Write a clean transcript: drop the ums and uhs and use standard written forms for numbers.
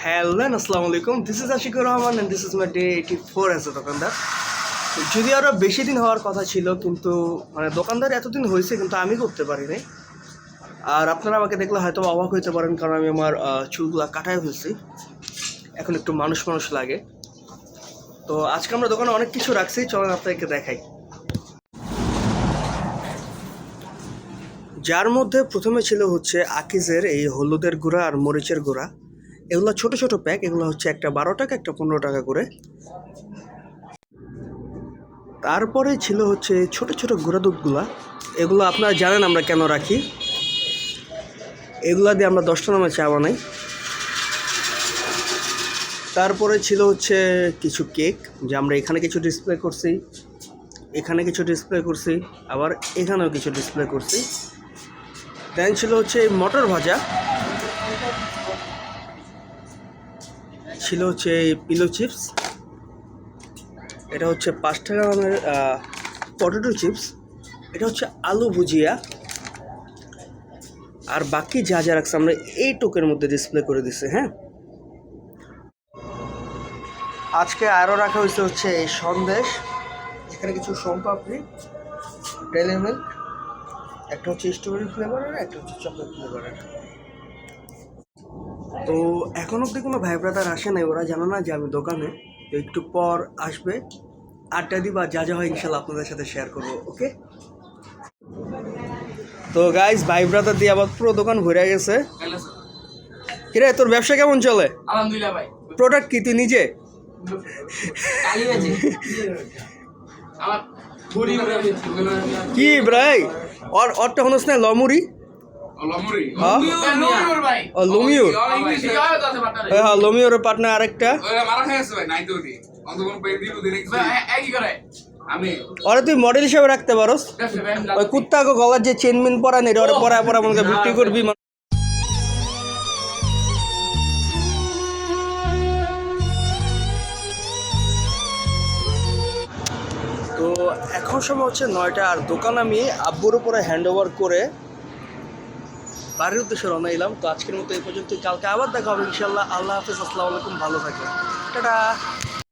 Hello আসসালামু আলাইকুম, this is Ashikur Rahman and this is my day 84 as a দোকানদার। যদি আরও বেশি দিন হওয়ার কথা ছিল, কিন্তু মানে দোকানদার এতদিন হয়েছে কিন্তু আমি করতে পারি নাই। আর আপনারা আমাকে দেখলে হয়তো অবাক হইতে পারেন, কারণ আমি আমার চুলগুলো কাটায় ফেলছি, এখন একটু মানুষ মানুষ লাগে। তো আজকে আমরা দোকানে অনেক কিছু রাখছি, চলেন আপনাদেরকে দেখাই। যার মধ্যে প্রথমে ছিল হচ্ছে আকিজের এই হলুদের গুঁড়া আর মরিচের গুঁড়া। এগুলো ছোট ছোট প্যাক, এগুলো হচ্ছে একটা 12 টাকা একটা 15 টাকা করে। তারপরে ছিল হচ্ছে ছোট ছোট গুঁড়া দুধগুলা, এগুলো আপনারা জানেন আমরা কেন রাখি। এগুলা দিয়ে আমরা 10টা নামে চা বানাই। তারপরে ছিল হচ্ছে কিছু কেক, যে আমরা এখানে কিছু ডিসপ্লে করছি, এখানে কিছু ডিসপ্লে করছি, আবার এখানেও কিছু ডিসপ্লে করছি। দেন ছিল হচ্ছে মটর ভাজা, ছিল হচ্ছে পিলো চিপস, এটা হচ্ছে 5 টাকা দামের পটেটো চিপস, এটা হচ্ছে আলু ভুজিয়া। আর বাকি যা যা রাখছে আমরা এই টোকের মধ্যে ডিসপ্লে করে দিছি। হ্যাঁ, আজকে আরও রাখা হয়েছে হচ্ছে এই সন্দেশ, এখানে কিছু সোমপাপড়ি, ডেলি মিল্ক, একটা হচ্ছে স্ট্রবেরি ফ্লেভারের, একটা হচ্ছে চকলেট ফ্লেভারের। তো এখন অবধি কোনো ভাই ব্রাদার আসে নাই, ওরা জানে না যে আমি দোকানে। তো একটু পর আসবে, আড্ডা দিবা, যা যা হয় ইনশাল্লাহ আপনাদের সাথে শেয়ার করবো। ওকে, তো গাইস ভাই ব্রাদার দিয়ে আবার পুরো দোকান ভরে গেছে। কিরে, তোর ব্যবসা কেমন চলে? আলহামদুলিল্লাহ ভাই। প্রোডাক্ট কি তুই নিজে? কি ভাই, অরটা হনস না লমুরি? লমিউর, হ্যাঁ লমিউরের পার্টনার আরেকটা। ওরা তুই মডেল হিসেবে রাখতে পারোস। ওই কুত্তা গলার যে চেনমিন পরা নেই, ওরা পরা পরা মনে বিক্রি করবি। তো এখন সময় হচ্ছে 9টা, আর দোকান আমি আব্বুর উপরে হ্যান্ড ওভার করে বাড়ির উদ্দেশ্যে রওনা দিলাম। তো আজকের মতো এই পর্যন্ত, কালকে আবার দেখা হবে ইনশাল্লাহ। আল্লাহ হাফিজ, আসসালামু আলাইকুম, ভালো থাকবেন, টাটা।